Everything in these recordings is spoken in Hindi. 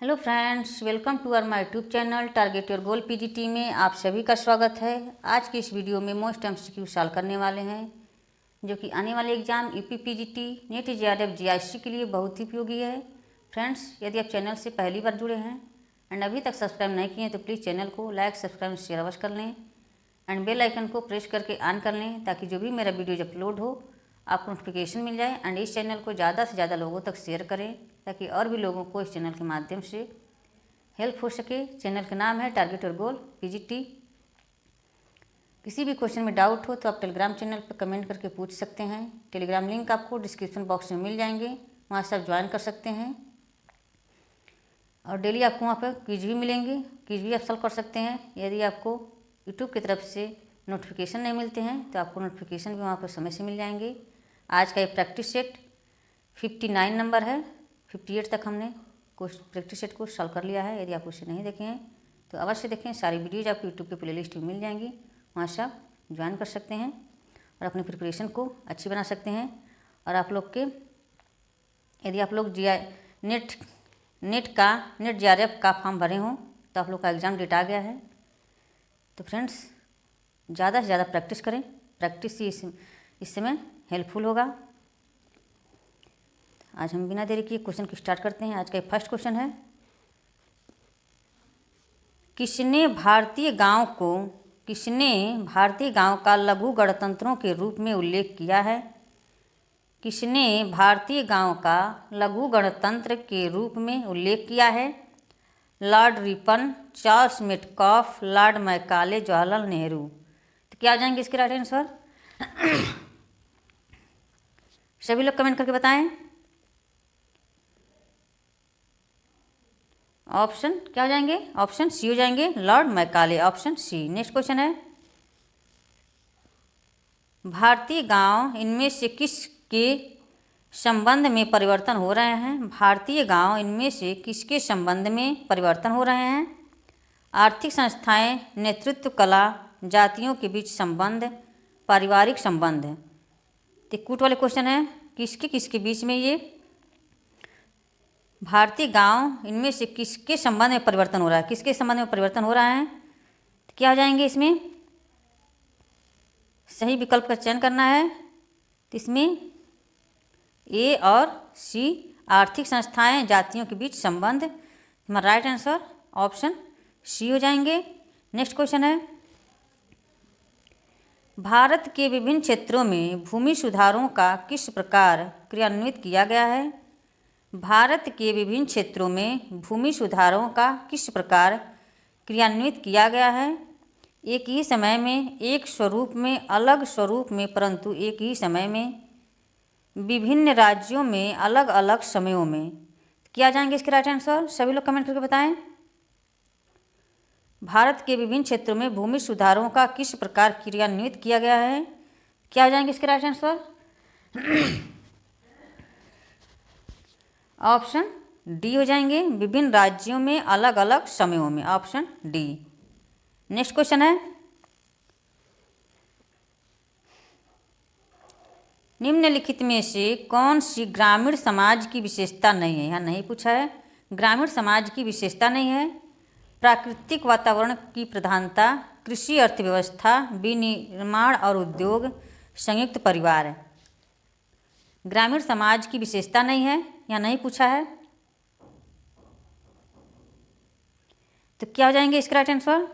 Hello friends, welcome to our my YouTube channel target your goal PGT में आप सभी का स्वागत है। आज की इस वीडियो में मोस्ट एमसीक्यू सॉल्व करने वाले हैं जो कि आने वाले exam UP PGT, NEET, JRF, GIC के लिए बहुत ही उपयोगी है। फ्रेंड्स, यदि आप चैनल से पहली बार जुड़े हैं एंड अभी तक सब्सक्राइब नहीं किए तो प्लीज़ चैनल को लाइक, सब्सक्राइब, शेयर अवश्य कर लें एंड बेल आइकन को प्रेस करके ऑन कर लें ताकि जो भी मेरा वीडियो अपलोड हो आपको नोटिफिकेशन मिल जाए। एंड इस चैनल को ज़्यादा से ज़्यादा लोगों तक शेयर करें ताकि और भी लोगों को इस चैनल के माध्यम से हेल्प हो सके। चैनल का नाम है टारगेट योर गोल पीजीटी। किसी भी क्वेश्चन में डाउट हो तो आप टेलीग्राम चैनल पर कमेंट करके पूछ सकते हैं। टेलीग्राम लिंक आपको डिस्क्रिप्शन बॉक्स में मिल जाएंगे, वहाँ से आप ज्वाइन कर सकते हैं। और डेली आपको वहाँ पर क्विज भी मिलेंगे, क्विज भी आप सॉल्व कर सकते हैं। यदि आपको यूट्यूब की तरफ से नोटिफिकेशन नहीं मिलते हैं तो आपको नोटिफिकेशन भी वहाँ पर समय से मिल जाएंगे। आज का ये प्रैक्टिस सेट 59 नंबर है। 58 तक हमने प्रैक्टिस सेट को सॉल्व कर लिया है। यदि आप उसे नहीं देखे हैं तो अवश्य देखें। सारी वीडियोज आपको यूट्यूब के प्लेलिस्ट में मिल जाएंगी, वहाँ से आप ज्वाइन कर सकते हैं और अपनी प्रिपरेशन को अच्छी बना सकते हैं। और आप लोग के यदि आप लोग नेट जेआरएफ का फॉर्म भरे हों तो आप लोग का एग्ज़ाम डेट आ गया है। तो फ्रेंड्स, ज़्यादा से ज़्यादा प्रैक्टिस करें, प्रैक्टिस ही इस समय हेल्पफुल होगा। आज हम बिना देरी किए क्वेश्चन को स्टार्ट करते हैं। आज का फर्स्ट क्वेश्चन है, किसने भारतीय गांव का लघु गणतंत्रों के रूप में उल्लेख किया है? किसने भारतीय गांव का लघु गणतंत्र के रूप में उल्लेख किया है? Lord Ripon, Charles Metcalfe, Lord Macaulay, Jawaharlal Nehru. तो क्या आ जाएंगे इसके राइट आंसर? सभी लोग कमेंट करके बताएं। ऑप्शन क्या हो जाएंगे? ऑप्शन सी हो जाएंगे, Lord Macaulay, option C. Next question है, भारतीय गांव इनमें से किसके संबंध में परिवर्तन हो रहे हैं? भारतीय गांव इनमें से किसके संबंध में परिवर्तन हो रहे हैं? आर्थिक संस्थाएं, नेतृत्व कला, जातियों के बीच संबंध, पारिवारिक संबंध। तो कूट वाले क्वेश्चन है, किसके किसके बीच में ये भारतीय गांव इनमें से किसके संबंध में परिवर्तन हो रहा है? किसके संबंध में परिवर्तन हो रहा है? तो क्या हो जाएंगे इसमें? सही विकल्प का चयन करना है। तो इसमें ए और सी, आर्थिक संस्थाएं, जातियों के बीच संबंध। हमारा राइट आंसर ऑप्शन सी हो जाएंगे। नेक्स्ट क्वेश्चन है, भारत के विभिन्न क्षेत्रों में भूमि सुधारों का किस प्रकार क्रियान्वित किया गया है? भारत के विभिन्न क्षेत्रों में भूमि सुधारों का किस प्रकार क्रियान्वित किया गया है? एक ही समय में, एक स्वरूप में, अलग स्वरूप में, परंतु एक ही समय में, विभिन्न राज्यों में, अलग अलग समयों में। क्या जाएंगे इसके राइट आंसर? सभी लोग कमेंट करके बताएं। भारत के विभिन्न क्षेत्रों में भूमि सुधारों का किस प्रकार क्रियान्वित किया गया है? क्या हो जाएंगे इसके राइट आंसर? ऑप्शन डी हो जाएंगे, विभिन्न राज्यों में, अलग अलग समयों में, ऑप्शन डी। नेक्स्ट क्वेश्चन है, निम्नलिखित में से कौन सी ग्रामीण समाज की विशेषता नहीं है? यहाँ नहीं पूछा है, ग्रामीण समाज की विशेषता नहीं है। प्राकृतिक वातावरण की प्रधानता, कृषि अर्थव्यवस्था, विनिर्माण और उद्योग, संयुक्त परिवार। ग्रामीण समाज की विशेषता नहीं है, यहाँ नहीं पूछा है। तो क्या हो जाएंगे इसका राइट आंसर?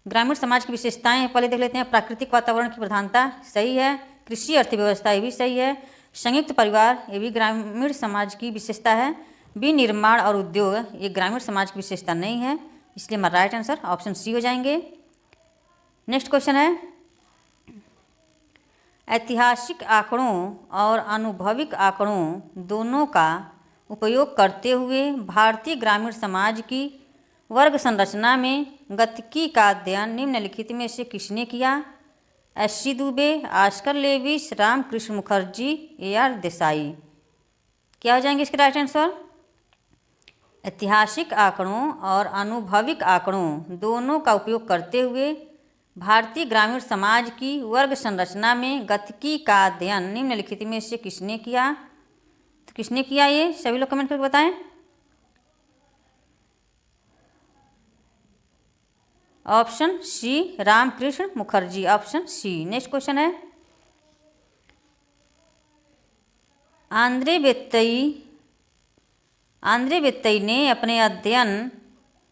ग्रामीण समाज की विशेषताएं पहले देख लेते हैं। प्राकृतिक वातावरण की प्रधानता सही है, कृषि अर्थव्यवस्था ये भी सही है, संयुक्त परिवार ये भी ग्रामीण समाज की विशेषता है, विनिर्माण और उद्योग ये ग्रामीण समाज की विशेषता नहीं है, इसलिए हमारा राइट आंसर ऑप्शन सी हो जाएंगे। नेक्स्ट क्वेश्चन है, ऐतिहासिक आंकड़ों और आनुभविक आंकड़ों दोनों का उपयोग करते हुए भारतीय ग्रामीण समाज की वर्ग संरचना में गतिकी का अध्ययन निम्नलिखित में से किसने किया? एस.सी. Dubey, Oscar Lewis, Ramkrishna Mukherjee, A R. देसाई। क्या हो जाएंगे इसके राइट आंसर? ऐतिहासिक आंकड़ों और आनुभविक आंकड़ों दोनों का उपयोग करते हुए भारतीय ग्रामीण समाज की वर्ग संरचना में गतिकी का अध्ययन निम्नलिखित में से किसने किया? तो किसने किया ये? सभी लोग कमेंट करके बताएं। Option C Ramkrishna Mukherjee, option C. Next question है, आंद्रे बेत्तई ने अपने अध्ययन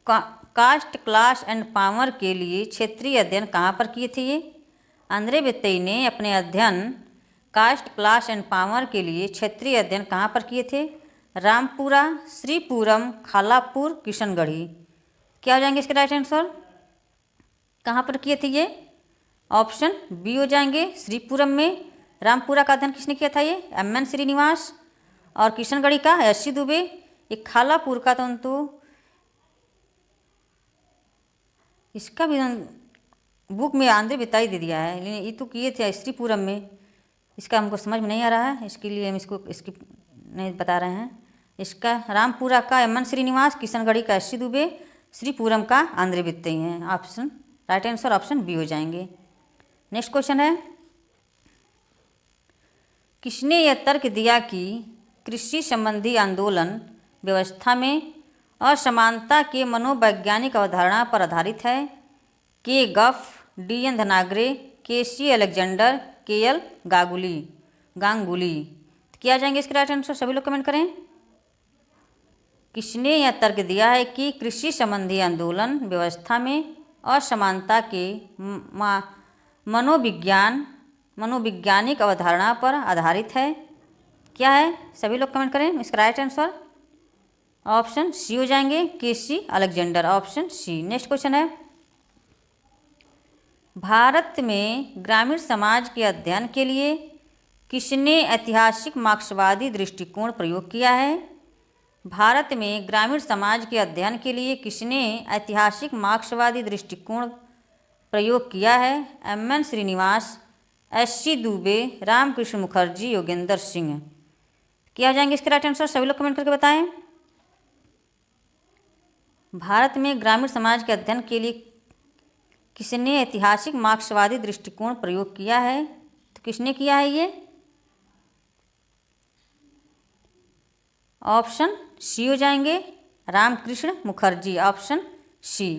कास्ट, क्लास एंड पावर के लिए क्षेत्रीय अध्ययन कहाँ पर किए थे? ये आंद्रे बेत्तई ने अपने अध्ययन कास्ट, क्लास एंड पावर के लिए क्षेत्रीय अध्ययन कहाँ पर किए थे? रामपुरा, श्रीपुरम, खालापुर, किशनगढ़ी। क्या हो जाएंगे इसके राइट आंसर? कहाँ पर किए थे ये? ऑप्शन बी हो जाएंगे, श्रीपुरम में। रामपुरा का अध्ययन किसने किया था? ये एम.एन. श्रीनिवास। और किशनगढ़ी का एस.सी. दुबे। ये खालापुर का तो इसका भी बुक में आंध्र बेताई दे दिया है, लेकिन ये तो किए थे श्रीपुरम में। इसका हमको समझ में नहीं आ रहा है, इसके लिए हम इसको नहीं बता रहे हैं। इसका रामपुरा का एम.एन. श्रीनिवास, किशनगढ़ी का एस.सी. दुबे, श्रीपुरम का आंध्र बेताई है। Option right answer option B हो जाएंगे। नेक्स्ट क्वेश्चन है, किसने यह तर्क दिया कि कृषि संबंधी आंदोलन व्यवस्था में असमानता के मनोवैज्ञानिक अवधारणा पर आधारित है? K Gough, D N. Dhanagare, K C. Alexander, K L. Ganguly. क्या आ जाएंगे इसके राइट आंसर? सभी लोग कमेंट करें। किसने यह तर्क दिया है कि कृषि संबंधी आंदोलन व्यवस्था में असमानता के मनोवैज्ञानिक अवधारणा पर आधारित है? क्या है? सभी लोग कमेंट करें इसका राइट आंसर। ऑप्शन सी हो जाएंगे, K C. Alexander, option C. Next question है, भारत में ग्रामीण समाज के अध्ययन के लिए किसने ऐतिहासिक मार्क्सवादी दृष्टिकोण प्रयोग किया है? भारत में ग्रामीण समाज के अध्ययन के लिए किसने ऐतिहासिक मार्क्सवादी दृष्टिकोण प्रयोग किया है? एम.एन. श्रीनिवास, एस.सी. दुबे, रामकृष्ण मुखर्जी, योगेंद्र सिंह। क्या हो जाएंगे इसके राइट आंसर? सभी लोग कमेंट करके बताएं। भारत में ग्रामीण समाज के अध्ययन के लिए किसने ऐतिहासिक मार्क्सवादी दृष्टिकोण प्रयोग किया है? तो किसने किया है ये? ऑप्शन सी हो जाएंगे, Ramkrishna Mukherjee, option C.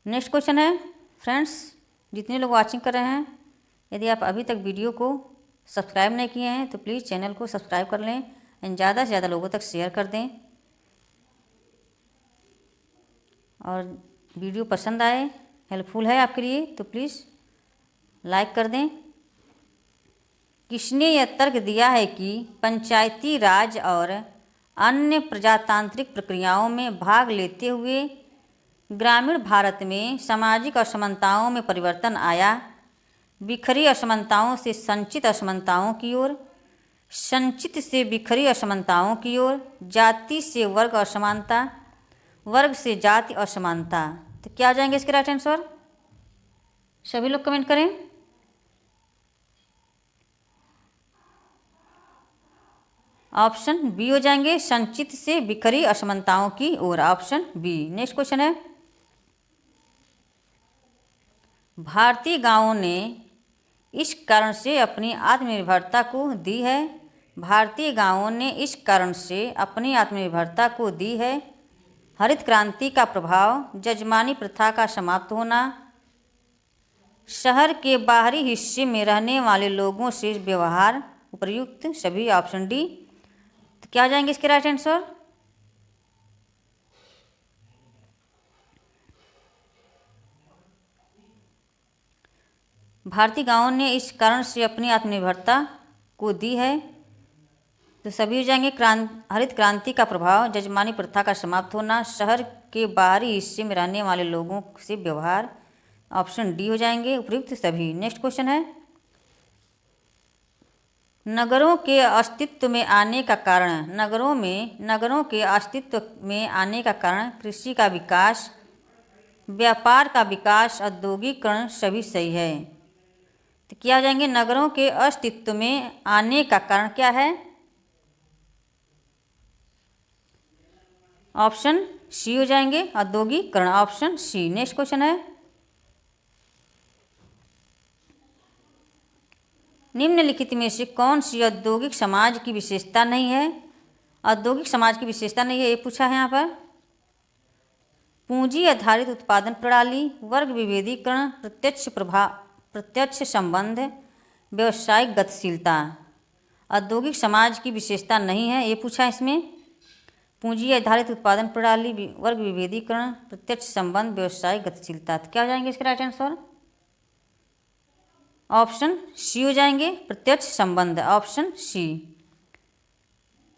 Next question है, फ्रेंड्स जितने लोग वाचिंग कर रहे हैं, यदि आप अभी तक वीडियो को सब्सक्राइब नहीं किए हैं तो प्लीज़ चैनल को सब्सक्राइब कर लें एंड ज़्यादा से ज़्यादा लोगों तक शेयर कर दें। और वीडियो पसंद आए, हेल्पफुल है आपके लिए तो प्लीज़ लाइक कर दें। किसने यह तर्क दिया है कि पंचायती राज और अन्य प्रजातांत्रिक प्रक्रियाओं में भाग लेते हुए ग्रामीण भारत में सामाजिक असमानताओं में परिवर्तन आया? बिखरी असमानताओं से संचित असमानताओं की ओर, संचित से बिखरी असमानताओं की ओर, जाति से वर्ग असमानता, वर्ग से जाति असमानता। तो क्या आ जाएंगे इसके राइट आंसर? सभी लोग कमेंट करें। ऑप्शन बी हो जाएंगे, संचित से बिखरी असमानताओं की ओर, ऑप्शन बी। नेक्स्ट क्वेश्चन है, भारतीय गांवों ने इस कारण से अपनी आत्मनिर्भरता को दी है? भारतीय गांवों ने इस कारण से अपनी आत्मनिर्भरता को दी है? हरित क्रांति का प्रभाव, जजमानी प्रथा का समाप्त होना, शहर के बाहरी हिस्से में रहने वाले लोगों से व्यवहार, उपयुक्त सभी, ऑप्शन डी। तो क्या आ जाएंगे इसके राइट आंसर? भारतीय गांवों ने इस कारण से अपनी आत्मनिर्भरता को दी है, तो सभी हो जाएंगे हरित क्रांति का प्रभाव, जजमानी प्रथा का समाप्त होना, शहर के बाहरी हिस्से में रहने वाले लोगों से व्यवहार, ऑप्शन डी हो जाएंगे, उपयुक्त सभी। नेक्स्ट क्वेश्चन है, नगरों के अस्तित्व में आने का कारण, नगरों के अस्तित्व में आने का कारण कृषि का विकास, व्यापार का विकास, औद्योगिकरण, सभी सही है। तो क्या आ जाएंगे? नगरों के अस्तित्व में आने का कारण क्या है? ऑप्शन सी हो जाएंगे, औद्योगिकरण, ऑप्शन सी। नेक्स्ट क्वेश्चन है, निम्नलिखित में से कौन सी औद्योगिक समाज की विशेषता नहीं है? औद्योगिक समाज की विशेषता नहीं है, ये पूछा है यहाँ पर। पूंजी आधारित उत्पादन प्रणाली, वर्ग विभेदीकरण, प्रत्यक्ष संबंध, व्यावसायिक गतिशीलता। औद्योगिक समाज की विशेषता नहीं है, ये पूछा इसमें। पूंजी आधारित उत्पादन प्रणाली, वर्ग विभेदीकरण, प्रत्यक्ष संबंध, व्यावसायिक गतिशीलता। तो क्या हो जाएंगे इसके राइट आंसर? ऑप्शन सी हो जाएंगे, प्रत्यक्ष संबंध, ऑप्शन सी।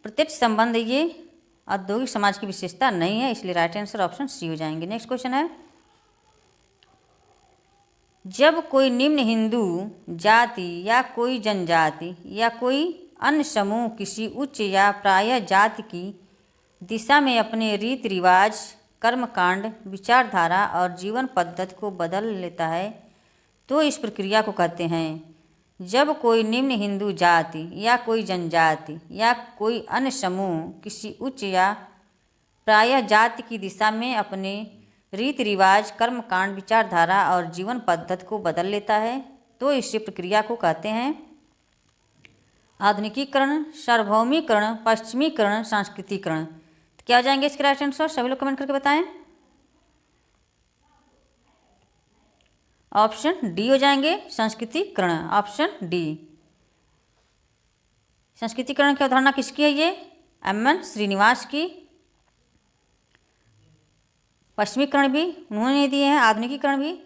प्रत्यक्ष संबंध ये औद्योगिक समाज की विशेषता नहीं है, इसलिए राइट आंसर ऑप्शन सी हो जाएंगे। नेक्स्ट क्वेश्चन है, जब कोई निम्न हिंदू जाति या कोई जनजाति या कोई अन्य समूह किसी उच्च या प्रायः जाति की दिशा में अपने रीति रिवाज, कर्मकांड, विचारधारा और जीवन पद्धति को बदल लेता है तो इस प्रक्रिया को कहते हैं। जब कोई निम्न हिंदू जाति या कोई जनजाति या कोई अन्य समूह किसी उच्च या प्रायः जाति की दिशा में अपने रीति रिवाज, कर्मकांड, विचारधारा और जीवन पद्धति को बदल लेता है तो इस प्रक्रिया को कहते हैं आधुनिकीकरण, सार्वभौमिकरण, पश्चिमीकरण, सांस्कृतिकरण। तो क्या हो जाएंगे इसके राइट आंसर? सभी लोग कमेंट करके बताएं। ऑप्शन डी हो जाएंगे, संस्कृतिकरण, ऑप्शन डी। संस्कृतिकरण की अवधारणा किसकी है? ये एम.एन. श्रीनिवास की। पश्चिमीकरण भी उन्होंने दिए हैं, आधुनिकीकरण भी।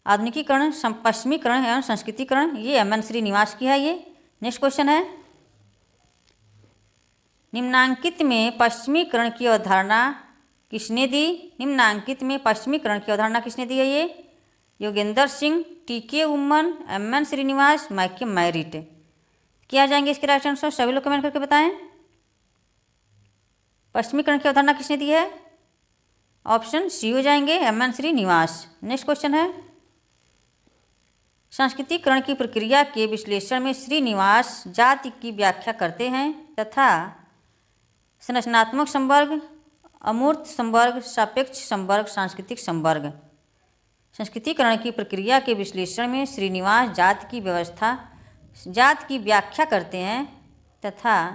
आधुनिकीकरण, पश्चिमीकरण एवं संस्कृतिकरण ये एम.एन. श्रीनिवास की है ये। नेक्स्ट क्वेश्चन है, निम्नांकित में पश्चिमीकरण की अवधारणा किसने दी? निम्नांकित में पश्चिमीकरण की अवधारणा किसने दी है? ये Yogendra Singh, T K. Oommen, M N. Srinivas, Michael Marriott. क्या जाएंगे इसके राइट आंसर? सभी लोग कमेंट करके बताएं। पश्चिमीकरण की अवधारणा किसने दी है? ऑप्शन सी हो जाएंगे, एम.एन. श्रीनिवास। नेक्स्ट क्वेश्चन है, सांस्कृतिकरण की प्रक्रिया के विश्लेषण में श्रीनिवास जाति की व्याख्या करते हैं तथा संरचनात्मक संवर्ग, अमूर्त संवर्ग, सापेक्ष संवर्ग, सांस्कृतिक संवर्ग। संस्कृतिकरण की प्रक्रिया के विश्लेषण में श्रीनिवास जाति की व्यवस्था, जाति की व्याख्या करते हैं तथा,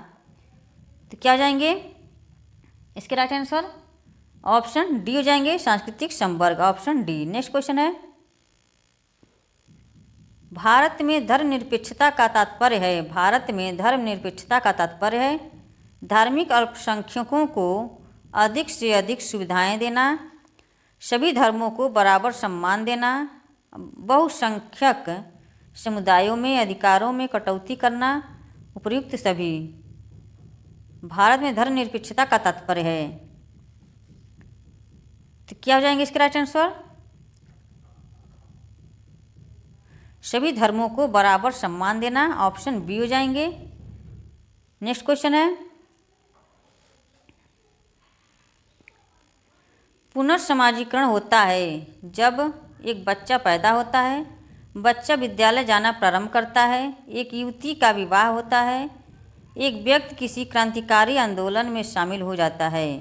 तो क्या जाएंगे इसके राइट आंसर? ऑप्शन डी हो जाएंगे, सांस्कृतिक संवर्ग, ऑप्शन डी। नेक्स्ट क्वेश्चन है, भारत में धर्मनिरपेक्षता का तात्पर्य है, भारत में धर्मनिरपेक्षता का तात्पर्य है धार्मिक अल्पसंख्यकों को अधिक से अधिक सुविधाएं देना, सभी धर्मों को बराबर सम्मान देना, बहुसंख्यक समुदायों में अधिकारों में कटौती करना, उपर्युक्त सभी। भारत में धर्मनिरपेक्षता का तात्पर्य है, तो क्या हो जाएंगे इसके राइट आंसर? सभी धर्मों को बराबर सम्मान देना, ऑप्शन बी हो जाएंगे। नेक्स्ट क्वेश्चन है, पुनर्समाजीकरण होता है जब एक बच्चा पैदा होता है, बच्चा विद्यालय जाना प्रारंभ करता है, एक युवती का विवाह होता है, एक व्यक्ति किसी क्रांतिकारी आंदोलन में शामिल हो जाता है।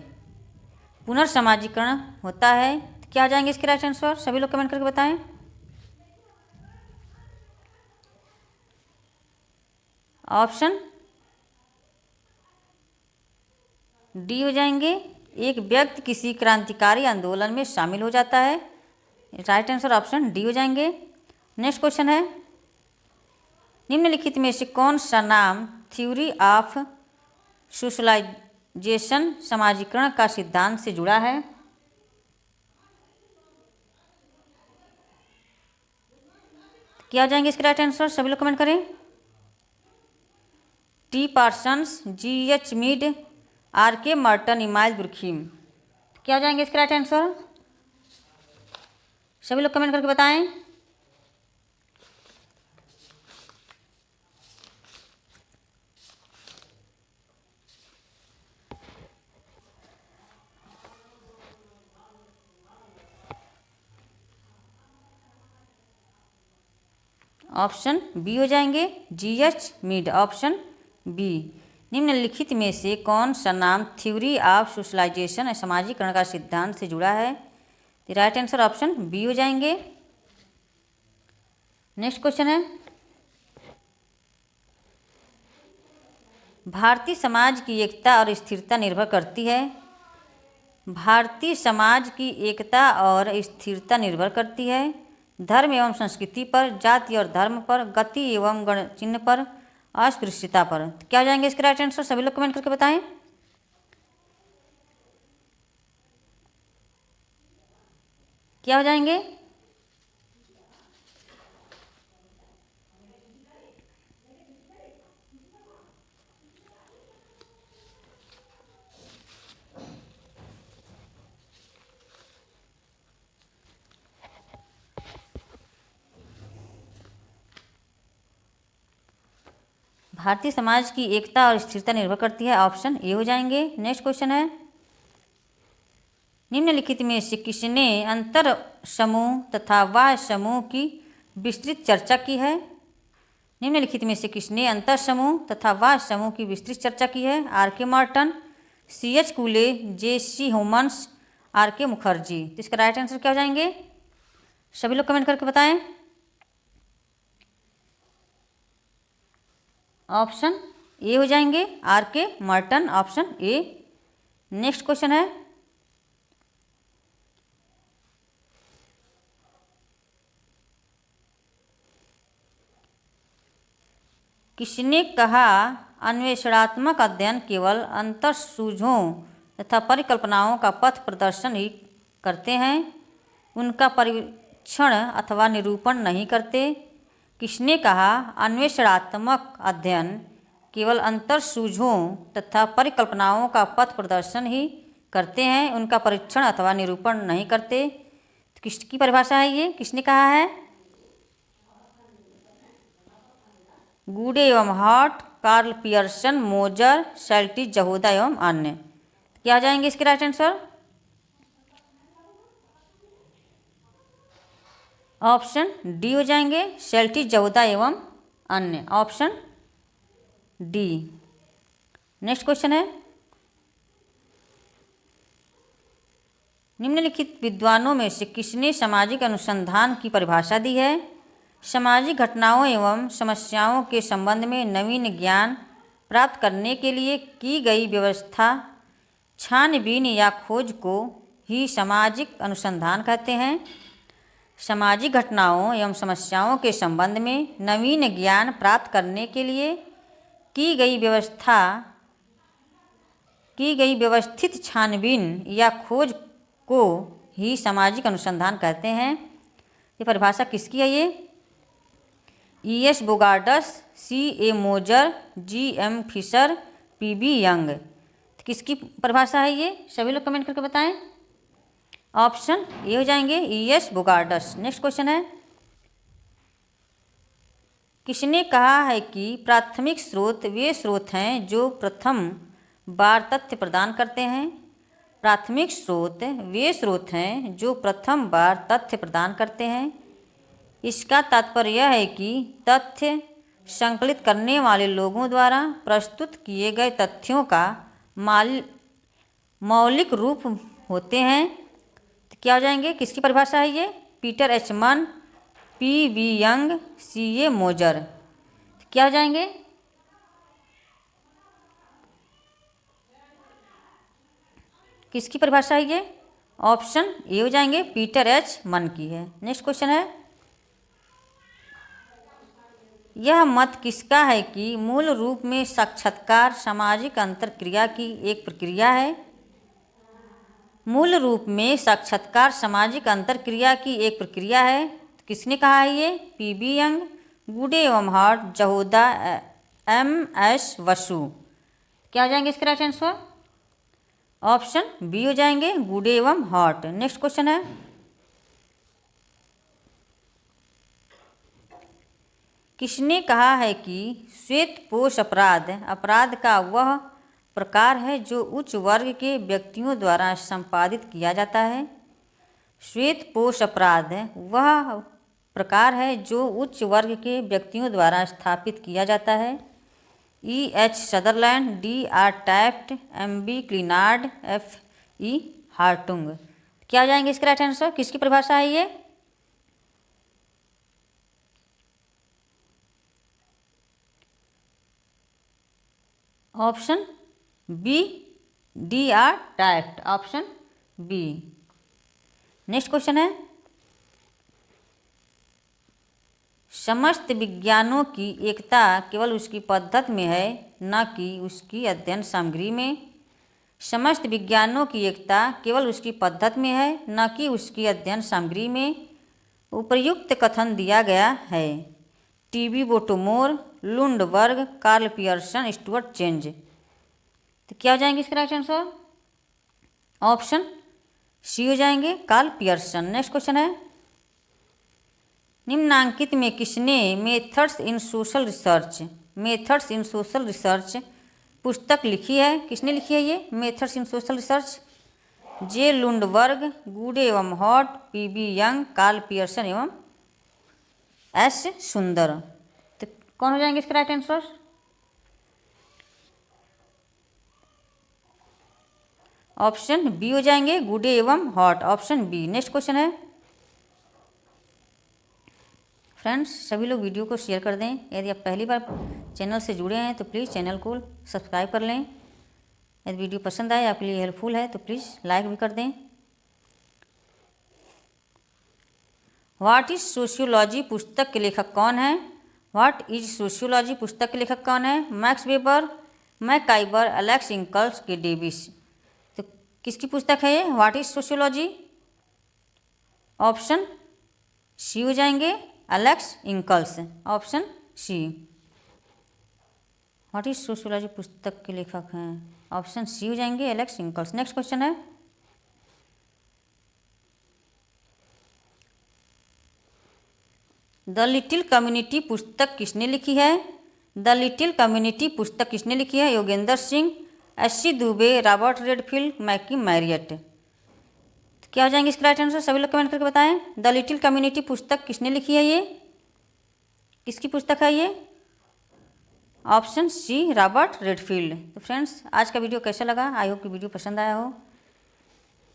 पुनर्समाजीकरण होता है, तो क्या आ जाएंगे इसके राइट आंसर? सभी लोग कमेंट करके बताएं। ऑप्शन डी हो जाएंगे, एक व्यक्ति किसी क्रांतिकारी आंदोलन में शामिल हो जाता है, राइट आंसर ऑप्शन डी हो जाएंगे। नेक्स्ट क्वेश्चन है, निम्नलिखित में से कौन सा नाम थ्योरी ऑफ सोशलाइजेशन, समाजीकरण का सिद्धांत से जुड़ा है? क्या हो जाएंगे इसके राइट आंसर? सभी लोग कमेंट करें। T Parsons, G H. Mead, R K. Merton, Emile Durkheim. क्या हो जाएंगे इसके राइट आंसर? सभी लोग कमेंट करके बताएं। ऑप्शन बी हो जाएंगे, जी.एच. Mead, option B. निम्नलिखित में से कौन सा नाम थ्योरी ऑफ सोशलाइजेशन, समाजीकरण का सिद्धांत से जुड़ा है? राइट आंसर ऑप्शन बी हो जाएंगे। नेक्स्ट क्वेश्चन है, भारतीय समाज की एकता और स्थिरता निर्भर करती है, भारतीय समाज की एकता और स्थिरता निर्भर करती है धर्म एवं संस्कृति पर, जाति और धर्म पर, गति एवं गण चिन्ह पर, अस्पृश्यता पर। तो क्या हो जाएंगे इसके राइट आंसर? सभी लोग कमेंट करके बताएं। क्या हो जाएंगे? भारतीय समाज की एकता और स्थिरता निर्भर करती है, ऑप्शन ए हो जाएंगे। नेक्स्ट क्वेश्चन है, निम्नलिखित में से किसने अंतर समूह तथा बाह्य समूह की विस्तृत चर्चा की है? निम्नलिखित में से किसने अंतर समूह तथा बाह्य समूह की विस्तृत चर्चा की है? R K Merton, C H Cooley, J C Homans, R K Mukherjee. तो इसका राइट आंसर क्या हो जाएंगे? सभी लोग कमेंट करके बताएं। ऑप्शन ए हो जाएंगे, are K Marton, option A. Next question है, किसने कहा अन्वेषणात्मक अध्ययन केवल अंतर्सूझों तथा परिकल्पनाओं का पथ प्रदर्शन ही करते हैं, उनका परीक्षण अथवा निरूपण नहीं करते? किसने कहा अन्वेषणात्मक अध्ययन केवल अंतर्सूझों तथा परिकल्पनाओं का पथ प्रदर्शन ही करते हैं, उनका परीक्षण अथवा निरूपण नहीं करते? तो किसकी परिभाषा है ये? किसने कहा है? गूडे एवं हॉट, कार्ल पियर्सन, मोजर, शेल्टी, जहोदा एवं अन्य। क्या आ जाएंगे इसके राइट आंसर? ऑप्शन डी हो जाएंगे, शेल्टी, जहोदा एवं अन्य, ऑप्शन डी। नेक्स्ट क्वेश्चन है, निम्नलिखित विद्वानों में से किसने सामाजिक अनुसंधान की परिभाषा दी है? सामाजिक घटनाओं एवं समस्याओं के संबंध में नवीन ज्ञान प्राप्त करने के लिए की गई व्यवस्था, छानबीन या खोज को ही सामाजिक अनुसंधान कहते हैं। सामाजिक घटनाओं एवं समस्याओं के संबंध में नवीन ज्ञान प्राप्त करने के लिए की गई व्यवस्थित छानबीन या खोज को ही सामाजिक अनुसंधान कहते हैं। ये परिभाषा किसकी है? ये E S Bogardus, C A Moser, G M Fisher, P B Young. किसकी परिभाषा है ये? सभी लोग कमेंट करके बताएं। ऑप्शन ए हो जाएंगे, E S Bogardus. Next question है, किसने कहा है कि प्राथमिक स्रोत वे स्रोत हैं जो प्रथम बार तथ्य प्रदान करते हैं? प्राथमिक स्रोत वे स्रोत हैं जो प्रथम बार तथ्य प्रदान करते हैं। इसका तात्पर्य यह है कि तथ्य संकलित करने वाले लोगों द्वारा प्रस्तुत किए गए तथ्यों का मौलिक रूप होते हैं। तो क्या हो जाएंगे? किसकी परिभाषा है ये? पीटर एच मन, P B young, C A मोजर। तो क्या हो जाएंगे? किसकी परिभाषा है ये? ऑप्शन ए हो जाएंगे, पीटर एच मन की है। नेक्स्ट क्वेश्चन है, यह मत किसका है कि मूल रूप में साक्षात्कार सामाजिक अंतरक्रिया की एक प्रक्रिया है? मूल रूप में साक्षात्कार सामाजिक अंतरक्रिया की एक प्रक्रिया है। तो किसने कहा है ये? पी बी यंग, गुडे एवं हॉट, जहोदा, एम एस वसु। क्या हो जाएंगे इसके राइट आंसर? ऑप्शन बी हो जाएंगे, गुडे एवं हॉट। नेक्स्ट क्वेश्चन है, किसने कहा है कि श्वेतपोश अपराध का वह प्रकार है जो उच्च वर्ग के व्यक्तियों द्वारा संपादित किया जाता है? श्वेतपोश अपराध वह प्रकार है जो उच्च वर्ग के व्यक्तियों द्वारा स्थापित किया जाता है। E H Sutherland, D R Taft, M B Clinard, F E Hartung. क्या हो जाएंगे इसका राइट आंसर? किसकी परिभाषा है ये? Option B, D R Taft, option B. Next question है, समस्त विज्ञानों की एकता केवल उसकी पद्धति में है, न कि उसकी अध्ययन सामग्री में। समस्त विज्ञानों की एकता केवल उसकी पद्धति में है, न कि उसकी अध्ययन सामग्री में। उपर्युक्त कथन दिया गया है। T B Bottomore, Lundberg, Karl Pearson, Stuart चेंज। तो क्या हो जाएंगे इसके राइट आंसर? ऑप्शन सी हो जाएंगे, कार्ल पियर्सन। नेक्स्ट क्वेश्चन है, निम्नांकित में किसने मेथड्स इन सोशल रिसर्च पुस्तक लिखी है? किसने लिखी है ये methods in social research? J Lundberg, Goode एवं Hatt, P B Young, Karl Pearson एवं एस सुंदर। तो कौन हो जाएंगे इसके राइट आंसर? ऑप्शन बी हो जाएंगे, गुडे एवं Hatt, option B. Next question है, फ्रेंड्स सभी लोग वीडियो को शेयर कर दें। यदि आप पहली बार चैनल से जुड़े हैं तो प्लीज़ चैनल को सब्सक्राइब कर लें। यदि वीडियो पसंद आए, आपके लिए हेल्पफुल है तो प्लीज़ लाइक भी कर दें। व्हाट इज सोशियोलॉजी पुस्तक के लेखक कौन है? व्हाट इज सोशियोलॉजी पुस्तक के लेखक कौन है? Max Weber, MacIver, Alex Inkeles K Davis. तो किसकी पुस्तक है ये what is sociology? Option C हो जाएंगे, Alex Inkeles, option C. What is sociology पुस्तक के लेखक हैं, ऑप्शन सी हो जाएंगे, एलेक्स इंकल्स। नेक्स्ट क्वेश्चन है, द लिटिल कम्युनिटी पुस्तक किसने लिखी है? द लिटिल कम्युनिटी पुस्तक किसने लिखी है? Yogendra Singh, SC. Dubey, Robert Redfield, मैकी Marriott. तो क्या हो जाएंगे इसके राइट आंसर? सभी लोग कमेंट करके बताएं। द लिटिल कम्युनिटी पुस्तक किसने लिखी है? ये किसकी पुस्तक है ये? Option C, Robert Redfield. तो फ्रेंड्स आज का वीडियो कैसा लगा? आई होप कि वीडियो पसंद आया हो।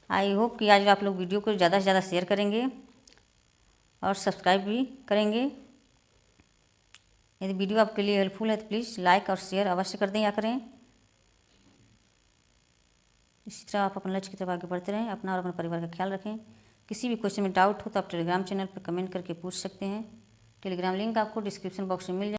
आई होप कि आज आप लोग वीडियो को ज़्यादा से ज़्यादा शेयर करेंगे और सब्सक्राइब भी करेंगे। यदि वीडियो आपके लिए हेल्पफुल है तो प्लीज़ लाइक और शेयर अवश्य कर दें या करें। इसी तरह आप अपने लक्ष्य की तरफ आगे बढ़ते रहें। अपना और अपने परिवार का ख्याल रखें। किसी भी क्वेश्चन में डाउट हो तो आप टेलीग्राम चैनल पर कमेंट करके पूछ सकते हैं। टेलीग्राम लिंक आपको डिस्क्रिप्शन बॉक्स में मिल जाए।